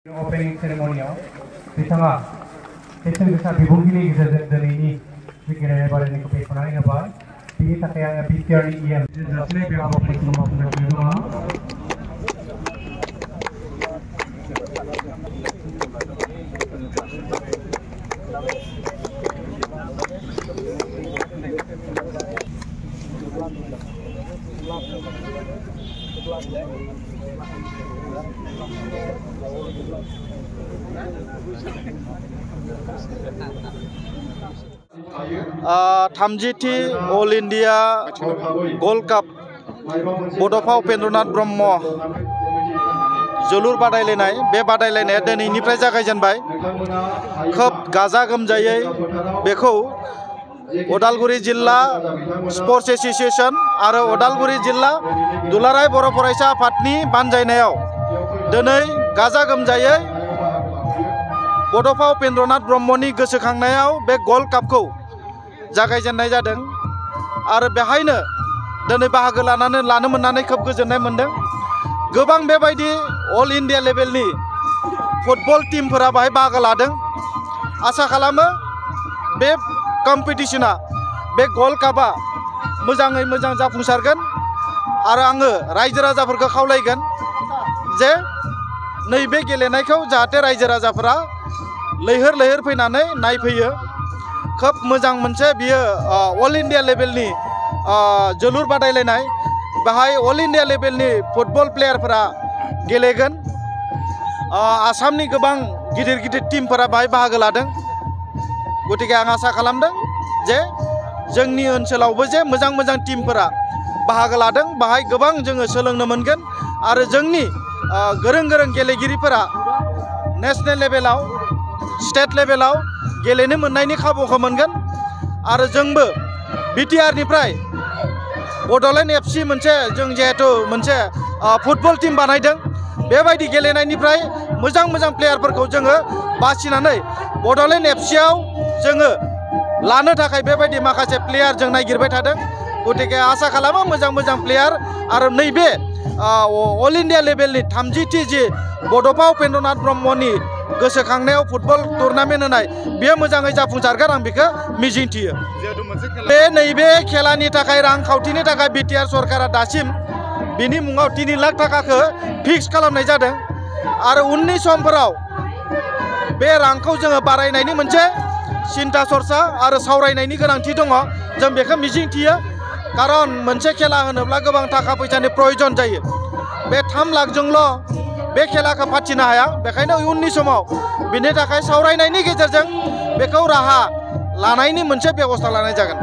Opening ceremonial, bicara sesi besar dibuat गेजेरजों दिनैनि गेलेनाय बादायनायखौ बेखेवनानै होबाय। बिनि थाखाय आङो बिटिआरनि इएम जासिनाय बे हाबाफारिखौ मावफुंगासिनो दङ। थामजिथि अल इंडिया गोल्ड कप बड'फा उपेन्द्रनाथ ब्रह्म जोलुर बादायलायनाय बे बादायलायनाया दिनैनिफ्राय जागायजेनबाय। खोब गाजा गोमजायै बेखौ उदालगुरि जिल्ला स्पर्ट्स एसोसिएशन आरो उदालगुरि जिल्ला दुलाराय बर' फरायसा आफादनि बानजायनायाव दिनै गाजा गोमजायै बड'फा उपेन्द्रनाथ ब्रह्मनि गोसोखांनायाव बे गोल्ड कपखौ जागायजेननाय जादों आरो बेहायनो दिनै बाहागो लानो मोननानै खोब गोजोननाय मोनदों। गोबां बेबायदि अल इंडिया लेभेलनि फुटबल टीमफोरा बाहाय बाहागो लादों। आसा खालामो बे कम्पिटिशना बे गोल्ड कपआ मोजाङै मोजां जाफुंसारगोन आरो आङो रायजो राजाफोरखौ खावलायगोन जे नैबे गेलेनायखौ जाहाथे रायजो राजाफोरा लैहोर लैहोर फैनानै नायफैयो। खोब मोजां मोनसे बियो अल इंडिया लेभेलनि जोलुर बादायलायनाय। बाहाय अल इंडिया लेभेलनि फुटबल प्लेयारफोरा गेलेगोन। आसामनि गोबां गिदिर गिदिर टीमफोरा बाहाय बाहागो लादों। गतिके आं आसा खालामदों जे जोंनि ओनसोलावबो जे मोजां मोजां टीमफोरा बाहागो लादों। बाहाय गोबां जोङो सोलोंनो मोनगोन आरो जोंनि गोरों गोरों गेलेगिरिफोरा नेशनेल लेभेलाव स्टेट लेभेलाव गेलेनो मोननायनि खाबुखौ मोनगोन आरो जोंबो बिटिआरनिफ्राय बड'लेण्ड एफसि मोनसे जों जिहेतु मोनसे फुटबल टीम बानायदों। बेबायदि गेलेनायनिफ्राय मोजां मोजां प्लेयारफोरखौ जोङो बासिनानै बड'लेण्ड एफसिआव जोङो लानो थाखाय बेबायदि माखासे प्लेयार जों नागिरबाय थादों। गतिके आसा खालामो मोजां मोजां प्लेयार आरो नैबे अल इंडिया लेभेलनि 30थि जि बड'फा उपेन्द्रनाथ ब्रह्मनि गोसोखांनायाव फुटबल टुर्नामेन्ट होनाय बेयो मोजाङै जाफुंसारगोन आं बेखौ मिजिंथियो। नैबे खेलानि थाखाय रांखावथिनि थाखाय बिटिआर सरकारा दासिम बिनि मुङाव 3 लाख थाखाखौ फिक्स खालामनाय जादों आरो उननि समफोराव बे रांखौ जोङो बारायनायनि मोनसे सिन्था सरसा आरो सावरायनायनि गोनांथि दङ। जों बेखौ मिजिंथियो खारन मोनसे खेला होनोब्ला गोबां थाखा फैसानि प्रयोजन जायो। बे 3 लाखजोंल' बे खेलाखौ फाथिनो हाया। बेखायनो उननि समाव बिनि थाखाय सावरायनायनि गेजेरजों बेखौ राहा लानायनि मोनसे बेबस्था लानाय जागोन।